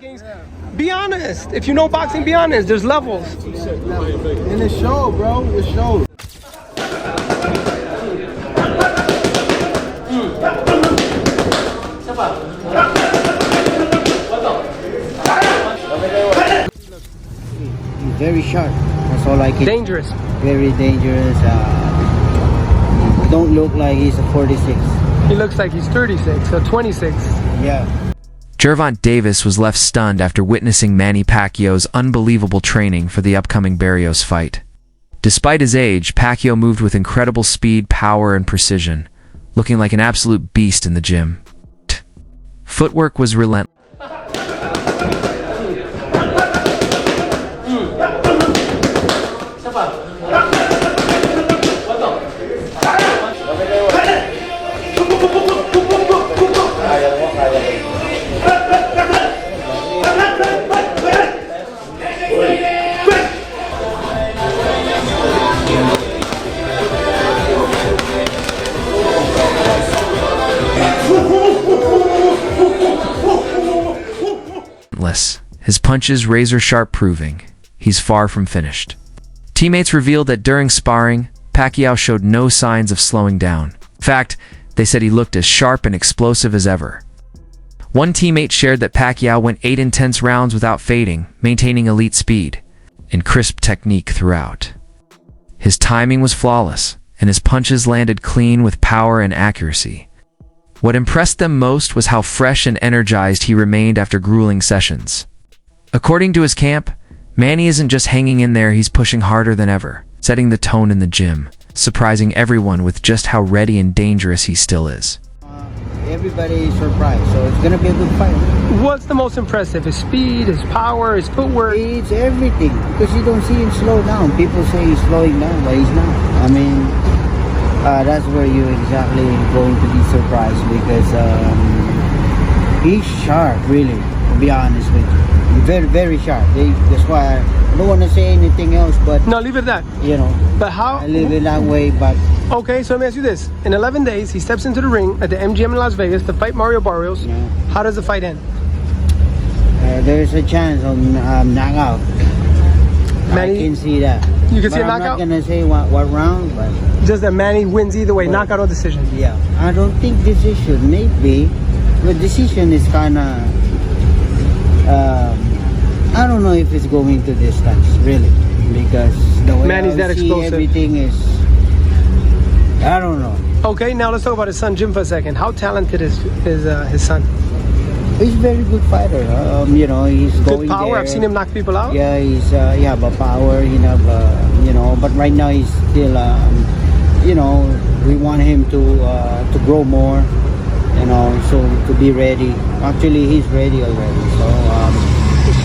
rankings. Be honest. If you know boxing, be honest. There's levels. And it showed, bro. It showed. He's very sharp. That's all I can. Dangerous. Very dangerous. Don't look like he's a 46. He looks like he's 36 or 26. Yeah. Gervonta Davis was left stunned after witnessing Manny Pacquiao's unbelievable training for the upcoming Barrios fight. Despite his age, Pacquiao moved with incredible speed, power, and precision, looking like an absolute beast in the gym. Footwork was relentless. His punches razor-sharp, proving he's far from finished. Teammates revealed that during sparring, Pacquiao showed no signs of slowing down. In fact, they said he looked as sharp and explosive as ever. One teammate shared that Pacquiao went 8 intense rounds without fading, maintaining elite speed and crisp technique throughout. His timing was flawless, and his punches landed clean with power and accuracy. What impressed them most was how fresh and energized he remained after grueling sessions. According to his camp, Manny isn't just hanging in there, he's pushing harder than ever, setting the tone in the gym, surprising everyone with just how ready and dangerous he still is. Everybody is surprised, so it's gonna be a good fight. What's the most impressive? His speed, his power, his footwork? It's everything, because you don't see him slow down. People say he's slowing down, but he's not. I mean, that's where you're exactly going to be surprised, because he's sharp, really, to be honest with you. Very, very sharp. That's why I don't want to say anything else, but... No, leave it at that. You know, but how... I live it that way, but... Okay, so let me ask you this. In 11 days, he steps into the ring at the MGM in Las Vegas to fight Mario Barrios. Yeah. How does the fight end? There's a chance of knockout. Manny, I can see that. You can see a knockout? I'm not going to say what round, but... Just that Manny wins either way, knockout or decision. Yeah. I don't think decision. Maybe. The decision is kind of... I don't know if it's going to distance, really, because the way Manny's that explosive. Everything is, I don't know. Okay, now let's talk about his son Jim for a second. How talented is his son? He's a very good fighter. You know, he's good going power. there. I've seen him knock people out. Yeah, he's but power. You know, but right now he's still, you know, we want him to grow more. You know, so to be ready. Actually, he's ready already. So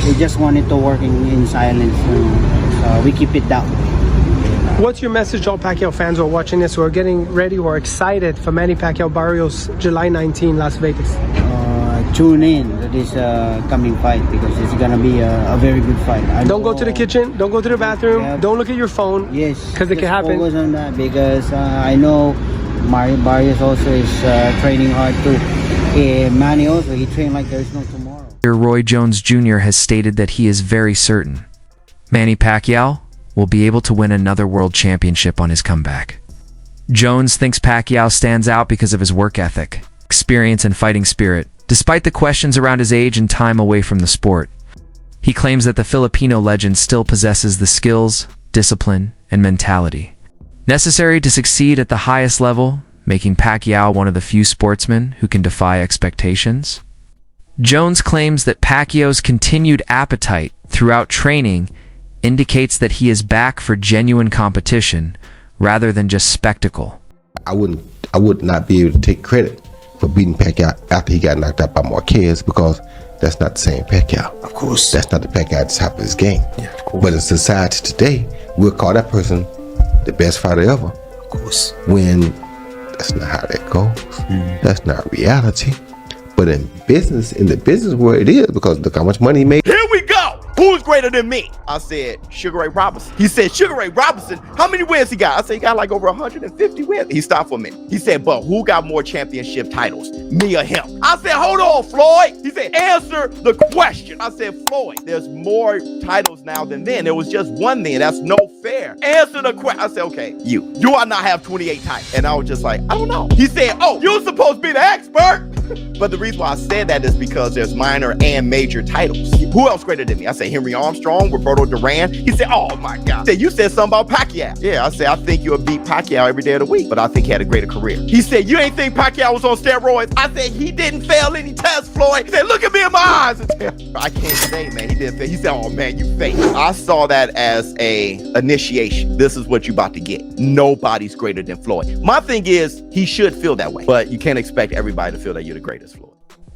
we just want it to work in silence. So we keep it down. What's your message to all Pacquiao fans who are watching this, who are getting ready, who are excited for Manny Pacquiao Barrios, July 19, Las Vegas? Tune in to this coming fight, because it's gonna be a very good fight. Don't go to the kitchen. Don't go to the bathroom. Yeah. Don't look at your phone. Yes, because it can happen. Focus on that, because I know Mario Barrios also is training hard too. Manny also, he trained like there's no tomorrow. Roy Jones Jr. has stated that he is very certain Manny Pacquiao will be able to win another world championship on his comeback. Jones thinks Pacquiao stands out because of his work ethic, experience, and fighting spirit, despite the questions around his age and time away from the sport. He claims that the Filipino legend still possesses the skills, discipline, and mentality necessary to succeed at the highest level, making Pacquiao one of the few sportsmen who can defy expectations. Jones claims that Pacquiao's continued appetite throughout training indicates that he is back for genuine competition rather than just spectacle. I would not be able to take credit for beating Pacquiao after he got knocked out by Marquez, because that's not the same Pacquiao. Of course. That's not the Pacquiao at the top of his game. Yeah, of course. But in society today, we'll call that person the best fighter ever. Of course. When that's not how that goes. That's not reality. But in the business world, it is, because look how much money he made. Here we go! Who's great? greater than me? I said, Sugar Ray Robinson. He said, Sugar Ray Robinson, how many wins he got? I said, he got like over 150 wins. He stopped for a minute. He said, but who got more championship titles, me or him? I said, hold on, Floyd. He said, answer the question. I said, Floyd, there's more titles now than then. There was just one then. That's no fair. Answer the question. I said, okay, you. Do I not have 28 titles? And I was just like, I don't know. He said, oh, you're supposed to be the expert. But the reason why I said that is because there's minor and major titles. Who else greater than me? I said Henry Armstrong, Roberto Duran. He said, oh my God. He said, you said something about Pacquiao. Yeah, I said, I think you'll beat Pacquiao every day of the week, but I think he had a greater career. He said, you ain't think Pacquiao was on steroids? I said, he didn't fail any tests, Floyd. He said, look at me in my eyes. I can't say, man, he didn't fail. He said, oh man, you faked. I saw that as a initiation. This is what you about to get. Nobody's greater than Floyd. My thing is, he should feel that way, but you can't expect everybody to feel that you're the greatest, Floyd.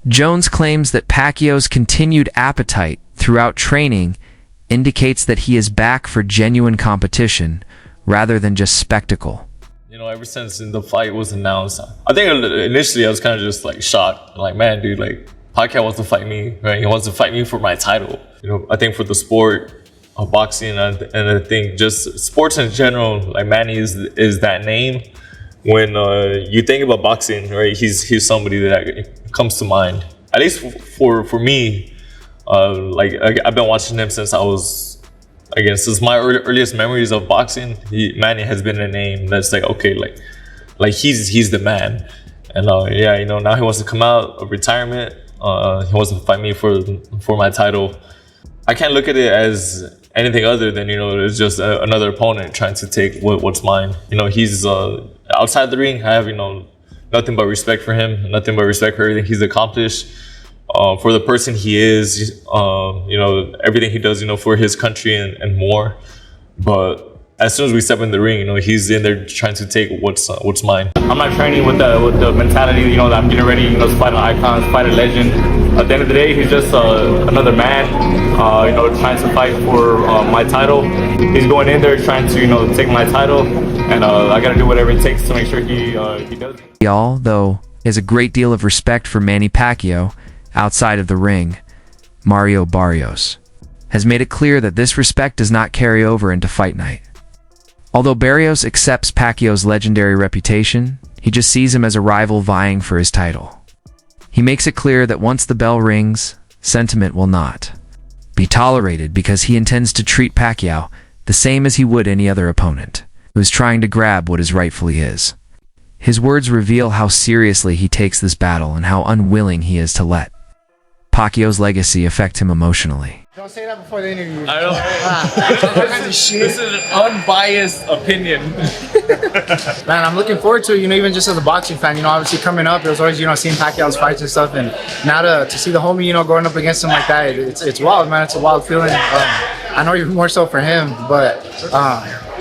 Jones claims that Pacquiao's continued appetite throughout training indicates that he is back for genuine competition rather than just spectacle. You know, ever since the fight was announced, I think initially I was kind of just like shocked. Like, man, dude, like Pacquiao wants to fight me, right? He wants to fight me for my title. You know, I think for the sport of boxing and I think just sports in general, like Manny is that name. When you think about boxing, right, he's somebody that comes to mind. At least for me, like I've been watching him since I was, again, since my earliest memories of boxing. Manny has been a name that's like, okay, like he's the man. And yeah, you know, now he wants to come out of retirement. He wants to fight me for my title. I can't look at it as anything other than, you know, it's just another opponent trying to take what's mine. You know, he's outside the ring. I have, you know, nothing but respect for him, nothing but respect for everything he's accomplished, for the person he is, you know, everything he does, you know, for his country and more. But as soon as we step in the ring, you know, he's in there trying to take what's mine. I'm not training with the mentality, you know, that I'm getting ready, you know, to fight an icon, to fight a legend. At the end of the day, he's just another man, you know, trying to fight for my title. He's going in there trying to, you know, take my title, and I got to do whatever it takes to make sure he does it. Y'all, though, has a great deal of respect for Manny Pacquiao outside of the ring. Mario Barrios has made it clear that this respect does not carry over into fight night. Although Barrios accepts Pacquiao's legendary reputation, he just sees him as a rival vying for his title. He makes it clear that once the bell rings, sentiment will not be tolerated because he intends to treat Pacquiao the same as he would any other opponent who is trying to grab what is rightfully his. His words reveal how seriously he takes this battle and how unwilling he is to let Pacquiao's legacy affect him emotionally. Don't say that before the interview. I don't. This is an unbiased opinion. Man, I'm looking forward to it, you know, even just as a boxing fan, you know, obviously coming up, it was always, you know, seeing Pacquiao's fights and stuff, and now to see the homie, you know, going up against him like that, it's wild, man. It's a wild feeling. I know even more so for him, but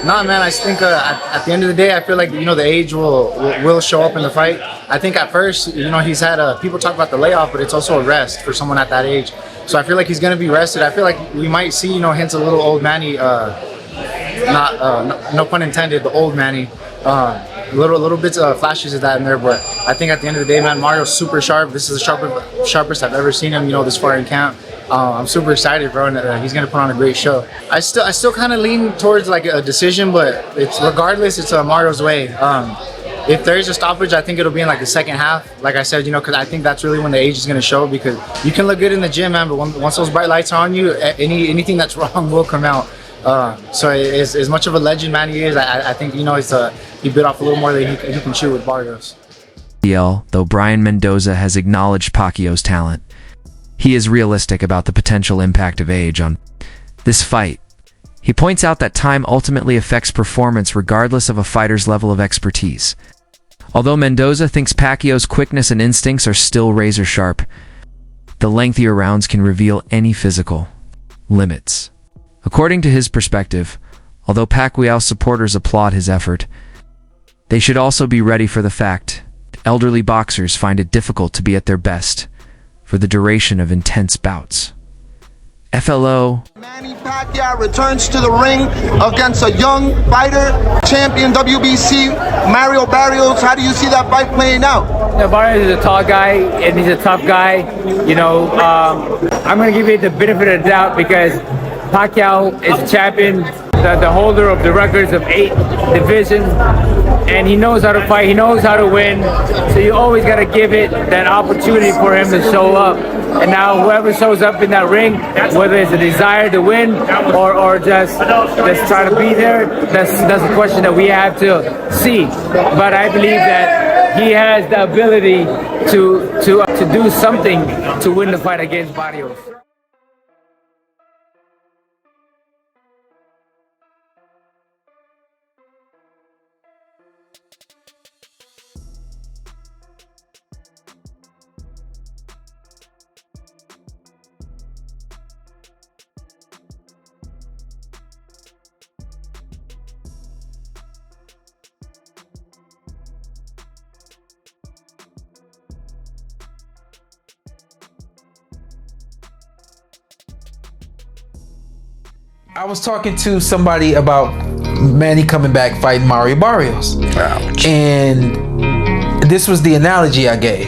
nah, man, I just think at the end of the day, I feel like, you know, the age will show up in the fight. I think at first, you know, he's had people talk about the layoff, but it's also a rest for someone at that age. So I feel like he's going to be rested. I feel like we might see, you know, hints of little old Manny, no pun intended, the old Manny. Little bits of flashes of that in there, but I think at the end of the day, man, Mario's super sharp. This is the sharpest I've ever seen him, you know, this far in camp. I'm super excited, bro, and he's gonna put on a great show. I still kind of lean towards like a decision, but regardless, it's Mario's way. If there is a stoppage, I think it'll be in like the second half. Like I said, you know, because I think that's really when the age is gonna show, because you can look good in the gym, man, but once those bright lights are on you, anything that's wrong will come out. So as much of a legend man he is, I think, you know, he bit off a little more than he can chew with Barrios. Though Brian Mendoza has acknowledged Pacquiao's talent, he is realistic about the potential impact of age on this fight. He points out that time ultimately affects performance regardless of a fighter's level of expertise. Although Mendoza thinks Pacquiao's quickness and instincts are still razor sharp, the lengthier rounds can reveal any physical limits. According to his perspective, although Pacquiao supporters applaud his effort, they should also be ready for the fact elderly boxers find it difficult to be at their best for the duration of intense bouts. FLO. Manny Pacquiao returns to the ring against a young fighter, champion WBC, Mario Barrios. How do you see that fight playing out? Yeah, Barrios is a tall guy and he's a tough guy. You know, I'm going to give you the benefit of the doubt because Pacquiao is a champion, the holder of the records of 8 divisions, and he knows how to fight, he knows how to win, so you always got to give it that opportunity for him to show up. And now whoever shows up in that ring, whether it's a desire to win or just try to be there, that's a question that we have to see. But I believe that he has the ability to do something to win the fight against Barrios. I was talking to somebody about Manny coming back fighting Mario Barrios. Ouch. And this was the analogy I gave.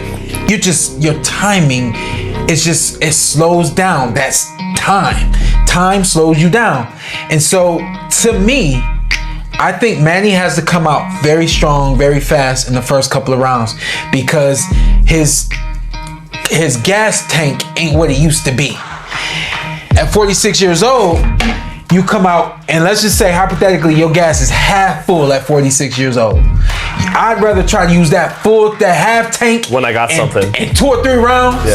Your timing is just, it slows down. That's time. Time slows you down. And so to me, I think Manny has to come out very strong, very fast in the first couple of rounds because his gas tank ain't what it used to be. At 46 years old, you come out and let's just say hypothetically your gas is half full at 46 years old. I'd rather try to use that half tank when I got something in 2 or 3 rounds.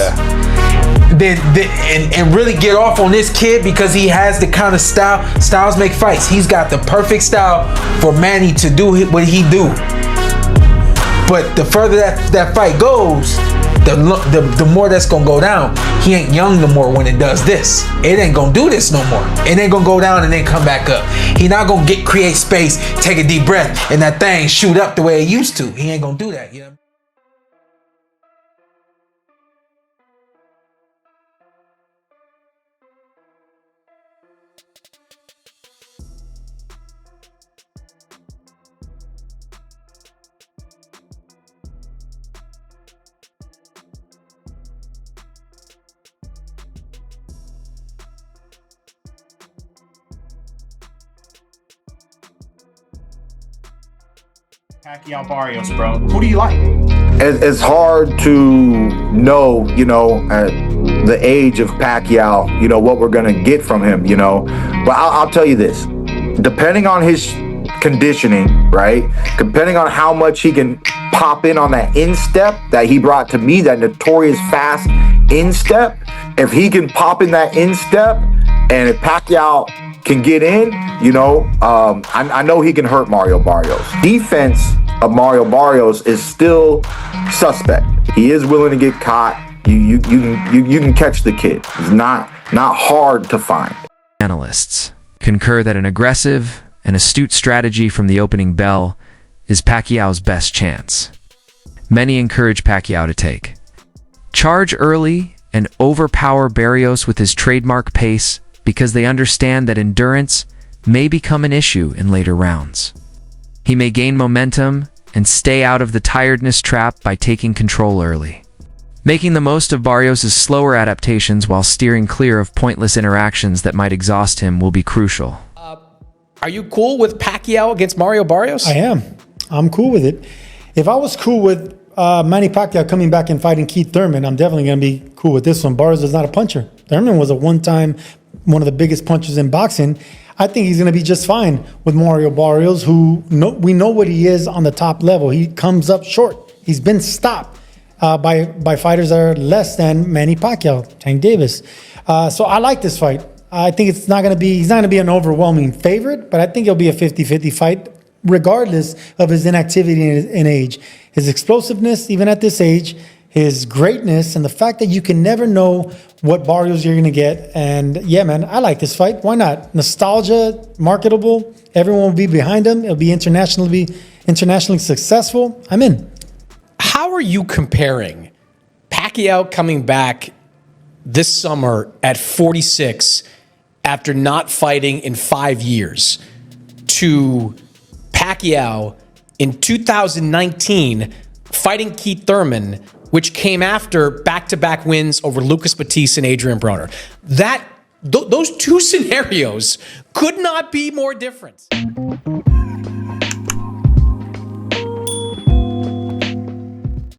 And really get off on this kid because he has the kind of styles make fights. He's got the perfect style for Manny to do what he do. But the further that fight goes, the more that's gonna go down. He ain't young no more when it does this. It ain't gonna do this no more. It ain't gonna go down and then come back up. He not gonna create space, take a deep breath, and that thing shoot up the way it used to. He ain't gonna do that, you know? Pacquiao Barrios, bro. Who do you like? It's hard to know, at the age of Pacquiao, what we're going to get from him, But I'll tell you this. Depending on his conditioning, right? Depending on how much he can pop in on that instep that he brought to me, that notorious fast instep. If he can pop in that instep, and if Pacquiao can get in, I know he can hurt Mario Barrios. Defense of Mario Barrios is still suspect. He is willing to get caught. You can catch the kid. He's not hard to find. Analysts concur that an aggressive and astute strategy from the opening bell is Pacquiao's best chance. Many encourage Pacquiao to take charge early and overpower Barrios with his trademark pace because they understand that endurance may become an issue in later rounds. He may gain momentum and stay out of the tiredness trap by taking control early. Making the most of Barrios' slower adaptations while steering clear of pointless interactions that might exhaust him will be crucial. Are you cool with Pacquiao against Mario Barrios? I am. I'm cool with it. If I was cool with Manny Pacquiao coming back and fighting Keith Thurman, I'm definitely going to be cool with this one. Barrios is not a puncher. Thurman was one of the biggest punchers in boxing. I think he's going to be just fine with Mario Barrios, who we know what he is on the top level. He comes up short. He's been stopped by fighters that are less than Manny Pacquiao, Tank Davis. So I like this fight. I think he's not going to be an overwhelming favorite, but I think it'll be a 50-50 fight, regardless of his inactivity and age. His explosiveness, even at this age, his greatness, and the fact that you can never know what Barrios you're going to get. And yeah, man, I like this fight. Why not? Nostalgia, marketable. Everyone will be behind him. It'll be internationally successful. I'm in. How are you comparing Pacquiao coming back this summer at 46 after not fighting in 5 years to Pacquiao in 2019 fighting Keith Thurman, which came after back-to-back wins over Lucas Batiste and Adrian Broner? That those two scenarios could not be more different.